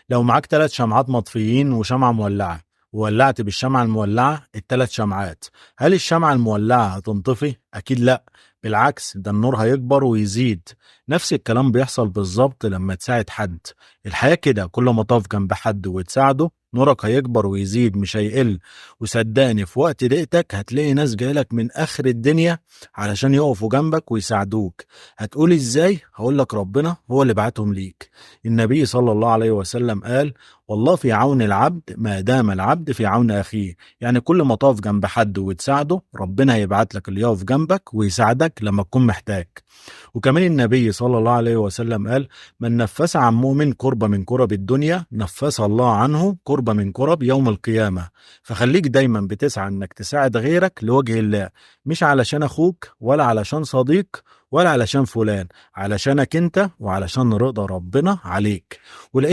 لو معاك 3 شمعات مطفيين وشمعة مولعة، وولعت بالشمعة المولعة ال3 شمعات، هل الشمعة المولعة هتنطفي؟ أكيد لأ، بالعكس ده النور هيكبر ويزيد. نفس الكلام بيحصل بالظبط لما تساعد حد. الحياة كده، كل ما تقف جنب حد وتساعده نورك هيكبر ويزيد مش هيقل. وصدقني في وقت ضيقتك هتلاقي ناس جايلك من آخر الدنيا علشان يقفوا جنبك ويساعدوك. هتقول ازاي؟ هقولك ربنا هو اللي بعتهم ليك. النبي صلى الله عليه وسلم قال: والله في عون العبد ما دام العبد في عون أخيه. يعني كل ما تقف جنب حد وتساعده ربنا هيبعت لك اللي يقف جنبك ويساعدك لما تكون محتاج. وكمان النبي صلى الله عليه وسلم قال: من نفس عن مؤمن كربة من كرب الدنيا نفس الله عنه كربة من كرب يوم القيامة. فخليك دايما بتسعى انك تساعد غيرك لوجه الله، مش علشان اخوك ولا علشان صديق ولا علشان فلان، علشانك انت وعلشان رضا ربنا عليك.